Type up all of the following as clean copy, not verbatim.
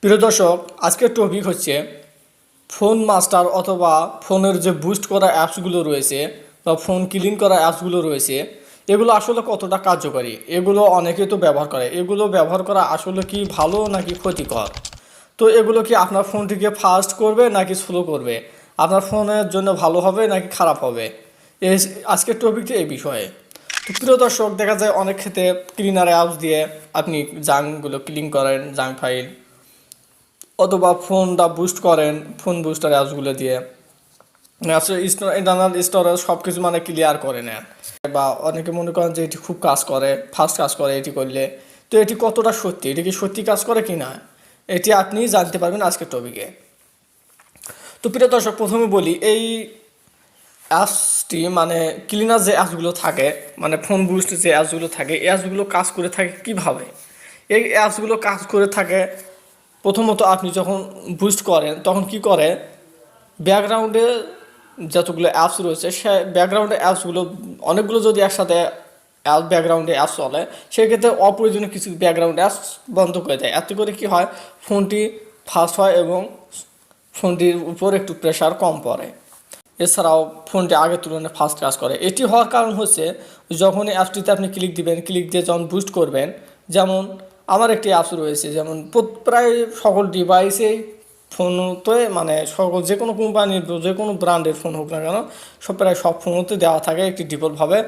প্রিয় দর্শক, আজকের টপিক হচ্ছে ফোন মাস্টার অথবা ফোনের যে বুস্ট করা অ্যাপসগুলো রয়েছে বা ফোন ক্লিন করা অ্যাপসগুলো রয়েছে, এগুলো আসলে কতটা কার্যকরী। এগুলো অনেকে তো ব্যবহার করে, এগুলো ব্যবহার করা আসলে কি ভালো নাকি ক্ষতিকর। তো এগুলো কি আপনার ফোনটিকে ফাস্ট করবে নাকি স্লো করবে, আপনার ফোনের জন্য ভালো হবে নাকি খারাপ হবে, এই আজকের টপিকটি এই বিষয়ে। তো প্রিয় দর্শক, দেখা যায় অনেক ক্ষেত্রে ক্লিনার অ্যাপস দিয়ে আপনি জাঙ্কগুলো ক্লিন করেন, জাঙ্ক ফাইল, অথবা ফোনটা বুস্ট করেন ফোন বুস্টার অ্যাপসগুলো দিয়ে। আসলে ইন্টারনাল স্টোরেজ সব কিছু মানে ক্লিয়ার করে নেন। বা অনেকে মনে করেন যে এটি খুব কাজ করে, ফাস্ট কাজ করে এটি করলে। তো এটি কতটা সত্যি, এটি কি সত্যি কাজ করে কি না, এটি আপনি জানতে পারবেন আজকের টপিকে। তো প্রিয় দর্শক, প্রথমে বলি এই অ্যাপসটি মানে ক্লিনার যে অ্যাপসগুলো থাকে, মানে ফোন বুস্ট যে অ্যাপসগুলো থাকে, এই অ্যাপসগুলো কাজ করে থাকে কিভাবে। এই অ্যাপসগুলো কাজ করে থাকে প্রথমত আপনি যখন বুস্ট করেন তখন কি করে, ব্যাকগ্রাউন্ডে যতগুলো অ্যাপস রয়েছে সে ব্যাকগ্রাউন্ডে অ্যাপসগুলো অনেকগুলো যদি একসাথে ব্যাকগ্রাউন্ডে অ্যাপস চলে, সেক্ষেত্রে অপ্রয়োজনীয় কিছু ব্যাকগ্রাউন্ড অ্যাপস বন্ধ করে দেয়। এতে করে কি হয়, ফোনটি ফাস্ট হয় এবং ফোনটির উপর একটু প্রেশার কম পড়ে। এছাড়াও ফোনটি আগের তুলনায় ফাস্ট কাজ করে। এটি হওয়ার কারণ হচ্ছে, যখন এই অ্যাপসটিতে আপনি ক্লিক দিবেন, ক্লিক দিয়ে যখন বুস্ট করবেন, যেমন আমার একটি অ্যাপস রয়েছে, যেমন প্রায় সকল ডিভাইসেই ফোনতে মানে সকল যে কোনো কোম্পানির যে কোনো ব্র্যান্ডের ফোন হোক না কেন, প্রায় সব ফোনতে দেওয়া থাকে একটি ডিফল্টভাবে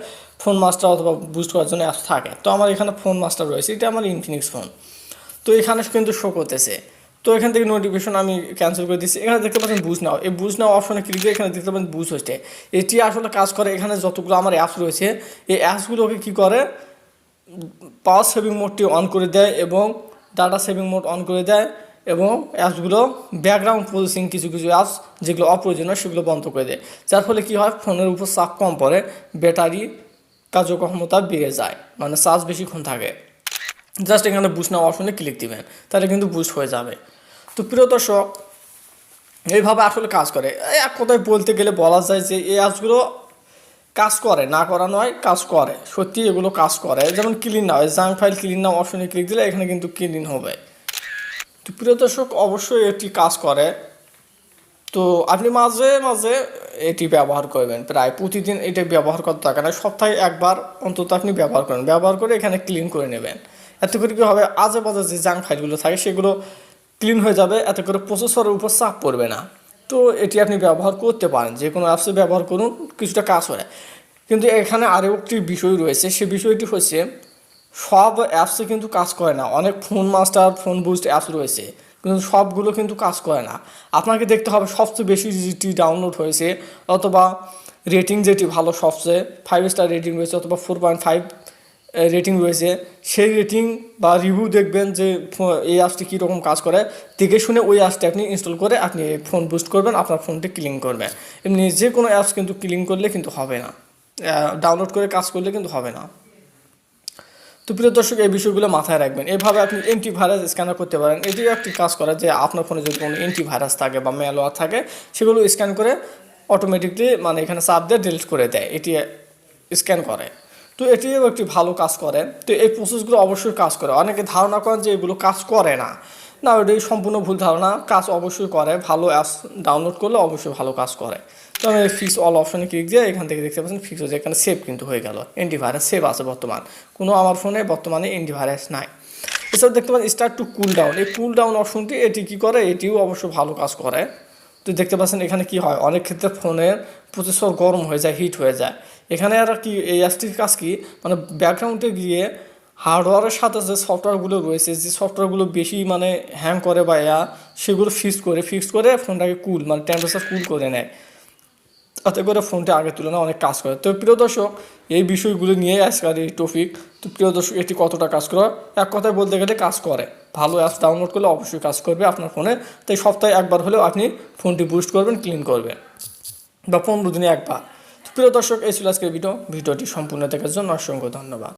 ফোন মাস্টার অথবা বুস্ট করার জন্য অ্যাপস থাকে। তো আমার এখানে ফোন মাস্টার রয়েছে, এটা আমার ইনফিনিক্স ফোন। তো এখানে কিন্তু শো করতেছে। তো এখান থেকে নোটিফিকেশন আমি ক্যান্সেল করে দিচ্ছি। এখানে দেখতে পাচ্ছেন বুঝ নাও, এই বুঝ নাও অপশনে ক্লিক দিয়ে এখানে দেখতে পাচ্ছেন বুঝ হচ্ছে। এটি আসলে কাজ করে, এখানে যতগুলো আমার অ্যাপস রয়েছে এই অ্যাপসগুলোকে কী করে, পাওয়ার সেভিং মোডটি অন করে দেয় এবং ডাটা সেভিং মোড অন করে দেয়, এবং অ্যাপসগুলো ব্যাকগ্রাউন্ড প্রসেসিং কিছু কিছু অ্যাপস যেগুলো অপ্রয়োজনীয় সেগুলো বন্ধ করে দেয়। যার ফলে কী হয়, ফোনের উপর চাপ কম পড়ে, ব্যাটারি কার্যক্ষমতা বেড়ে যায়, মানে চার্জ বেশিক্ষণ থাকে। জাস্ট এখানে বুস্ট নাও অপশনে ক্লিক দিবেন, তাহলে কিন্তু বুস্ট হয়ে যাবে। তো প্রিয় দর্শক, এইভাবে আসলে কাজ করে। এক কথায় বলতে গেলে বলা যায় যে এই অ্যাপসগুলো কাজ করে, না করা নয়, কাজ করে, সত্যি এগুলো কাজ করে। যেমন ক্লিন নাও, জাঙ্ক ফাইল ক্লিন নাও অপশনে ক্লিক দিলে এখানে কিন্তু ক্লিন হবে। তো প্রিয় দর্শক, অবশ্যই এটি কাজ করে। তো আপনি মাঝে মাঝে এটি ব্যবহার করবেন, প্রায় প্রতিদিন এটি ব্যবহার করতে থাকে না, সপ্তাহে একবার অন্তত আপনি ব্যবহার করেন, ব্যবহার করে এখানে ক্লিন করে নেবেন। এতে করে কী হবে, আজে বাজে যে জাঙ্ক ফাইলগুলো থাকে সেগুলো ক্লিন হয়ে যাবে, এতে করে প্রসেসরের উপর চাপ পড়বে না। তো এটি আপনি ব্যবহার করতে পারেন, যে কোনো অ্যাপসে ব্যবহার করুন, কিছুটা কাজ হয়। কিন্তু এখানে আরও একটি বিষয় রয়েছে, সে বিষয়টি হচ্ছে সব অ্যাপসে কিন্তু কাজ করে না। অনেক phone master phone boost apps রয়েছে, কিন্তু সবগুলো কিন্তু কাজ করে না। আপনাকে দেখতে হবে সবচেয়ে বেশি যেটি ডাউনলোড হয়েছে, অথবা রেটিং যেটি ভালো, সবচেয়ে 5 স্টার রেটিং রয়েছে অথবা 4.5 রেটিং রয়েছে, সেই রেটিং বা রিভিউ দেখবেন যে এই অ্যাপসটি কীরকম কাজ করে, দেখে শুনে ওই অ্যাপসটি আপনি ইনস্টল করে আপনি ফোন বুস্ট করবেন, আপনার ফোনটি ক্লিন করবেন। এমনি যে কোনো অ্যাপস কিন্তু ক্লিন করলে কিন্তু হবে না, ডাউনলোড করে কাজ করলে কিন্তু হবে না। তো প্রিয় দর্শক, এই বিষয়গুলো মাথায় রাখবেন। এইভাবে আপনি অ্যান্টিভাইরাস স্ক্যানার করতে পারেন। এটিও একটি কাজ করে যে আপনার ফোনে যদি কোনো অ্যান্টিভাইরাস থাকে বা ম্যালওয়্যার থাকে, সেগুলো স্ক্যান করে অটোমেটিকলি মানে এখানে চাপ দিয়ে ডিলিট করে দেয়, এটি স্ক্যান করে। তো এটিও একটি ভালো কাজ করে। তো এই প্রসেসগুলো অবশ্যই কাজ করে। অনেকে ধারণা করেন যে এগুলো কাজ করে না, না, ওটি সম্পূর্ণ ভুল ধারণা। কাজ অবশ্যই করে, ভালো অ্যাপস ডাউনলোড করলে অবশ্যই ভালো কাজ করে। তো আমি ফিক্স অল অপশনে ক্লিক দিয়ে এখান থেকে দেখতে পাচ্ছেন ফিক্স হচ্ছে, এখানে সেভ কিন্তু হয়ে গেল, অ্যান্টিভাইরাস সেভ আছে বর্তমান। কোনো আমার ফোনে বর্তমানে অ্যান্টিভাইরাস নাই। এছাড়া দেখতে পাচ্ছেন স্টার্ট টু কুল ডাউন, এই কুল ডাউন অপশনটি এটি কী করে, এটিও অবশ্য ভালো কাজ করে। তো দেখতে পাচ্ছেন এখানে কি হয়, অনেক ক্ষেত্রে ফোনের প্রসেসর গরম হয়ে যায়, হিট হয়ে যায়। এখানে আর কি এই অ্যাপসটির কাজ কি, মানে ব্যাকগ্রাউন্ডে গিয়ে হার্ডওয়্যারের সাথে যে সফটওয়্যারগুলো রয়েছে, যে সফটওয়্যারগুলো বেশি মানে হ্যাং করে বা সেগুলো ফিক্স করে ফোনটাকে কুল মানে টেম্পারেচার কুল করে নেয়, তাতে করে ফোনটা আগের তুলনায় অনেক কাজ করে। তো প্রিয় দর্শক, এই বিষয়গুলো নিয়ে আজকের এই টপিক। তো প্রিয় দর্শক, এটি কতটা কাজ করে, এক কথায় বলতে গেলে কাজ করে। ভালো অ্যাপস ডাউনলোড করলে অবশ্যই কাজ করবে আপনার ফোনে। তাই সপ্তাহে একবার হলেও আপনি ফোনটি বুস্ট করবেন, ক্লিন করবেন, বা 15 দিনে একবার। তো প্রিয় দর্শক, এই ছিল আজকের ভিডিওটি সম্পূর্ণ দেখার জন্য অসংখ্য ধন্যবাদ।